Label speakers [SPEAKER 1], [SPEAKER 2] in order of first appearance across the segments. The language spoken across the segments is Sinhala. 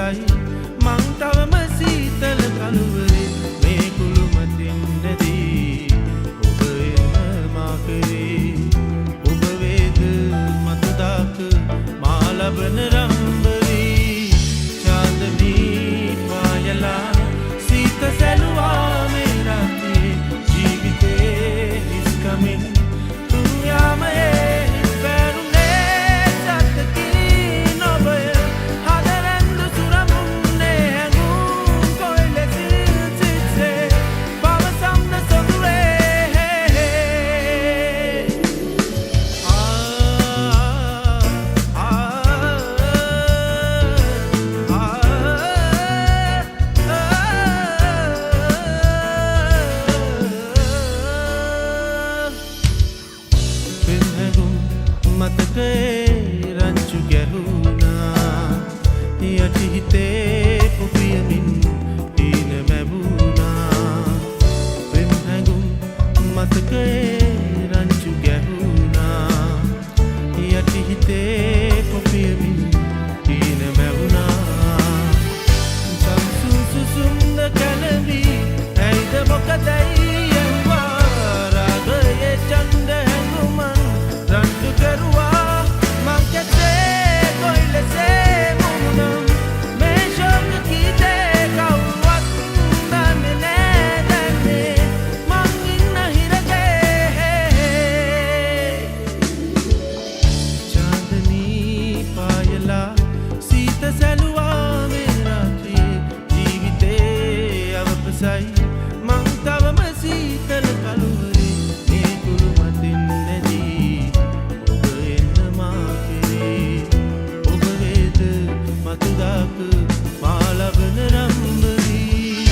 [SPEAKER 1] අවපසයි මං තවම සීතල කළුවරේ මේ කුළු මතින් නැදී ඔබ එන්න මා කරේ ඔබ වේද මතදාක මා ලබන රම්බරී චාන්දනී පායලා සීත සැලුවා මේ රාත්‍රියේ ජීවිතේ හිස්කමින් දුන්යාමයේ මතකේ රංචු ගැහුණා යටි හිතේ පුපියමින් ඊන මැවුණා පෙම් හැඟුම් මතකේ රංචු ගැහුණා යටි හිතේ පුපියමින් ඊන මැවුණා සම්සුසුසුම්ද කැළඹී ඇයිද මොකදයි යහුවා රාගයේ චන්ද හැඟුමන් රණ්ඩු කරුවා මං කැසේ කොයිලසේ මුමුණම් මේ ශෝක කීතේ කවුවත් දන්නේ නෑ දන්නේ මං ඉන්න හිරගේ චාන්දනී පායලා සීත සැලුවා මේ රාත්‍රියේ ජීවිතේ අවපසයි මං තවම සීතල කළුවරේ මේ කුළු මතින් නැදී මතුදාක මා ලබන රම්බරී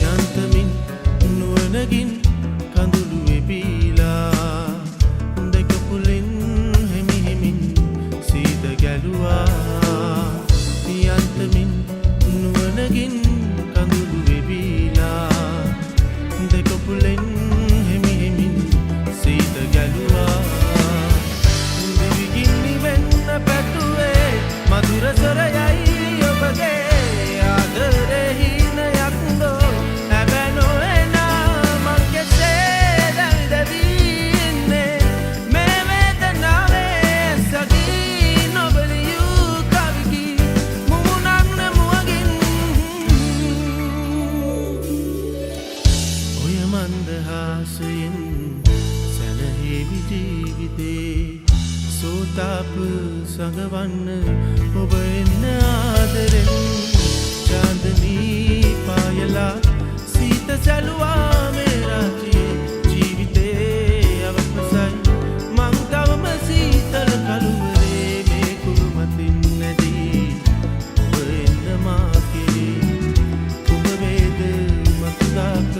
[SPEAKER 1] යන්තමින් නුවණකින් යන්තමින් නුවණකින් කඳුළු වෙබීලා දෙකපුලෙන් හෙමි හෙමින් සීත ගැලුවා දිවිගින් නිවෙන්න පැතුවේ මధుර සොරයයි ඔබගේ ආදරේ හිණයක් දෝ හැබැනෝ එනා මං කෙසේ දැවිදවී ඉන්නේ මේ වේදනාවේ සගී නොබලියූ මන්දහාසයෙන් සැනහෙවි ජීවිතේ සෝතාප සඟවන්න ඔබ එන්න ආදරෙන් චාන්දනී පායලා සීත සැලුවා මේ රාත්‍රියේ ජීවිතේ අවපසයි මං තවම සීතල කළුවරේ මේ කුළු මතින් නැදී ඔබ එන්න මා කෙරේ ඔබ වේද මතදාක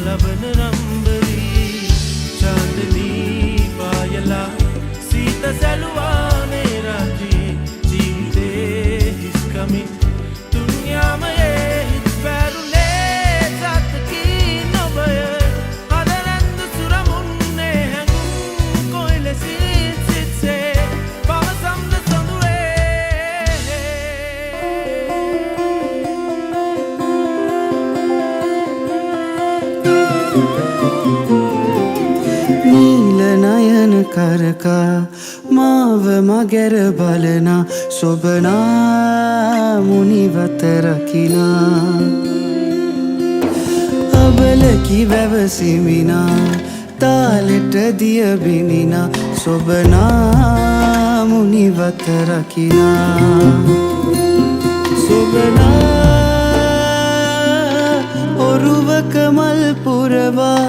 [SPEAKER 1] ලබන රම්බරී චාන්දනී පායලා සීත සැලුවා මේ රාත්‍රියේ ජීවිතේ හිස්කමින් දුන්යාමයේ හිත් පැරුණේ සත්කී නොබය හදරන්දු සුරමුන්නේ හැඟුම් කොයිලසින් සිත්සේ පවසම්ද
[SPEAKER 2] නීල නයන කරකා මාව මගැර බලනා සොබනා මුනිවත රකිනා අබලකි වැවසිමිනා තාලෙට දිය බිනිනා සොබනා මුනිවත රකිනා සොබනා ඔරුවක මල් පුරවා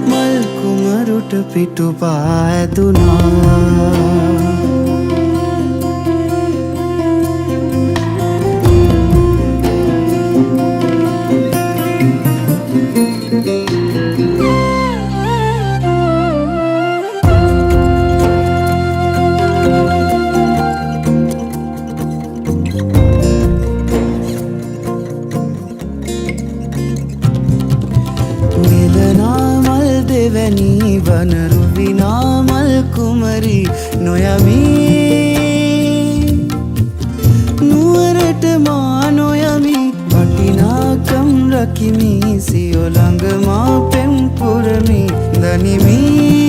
[SPEAKER 2] මල් කුමරුට පිටුපා ඇදුනා පැනී වනරු විනා මල් කුමරි නොයමි නුවරට මා නොයමි වටිනාකම් රකිමි සියොළඟ මා පෙම් පුරමි දනිමි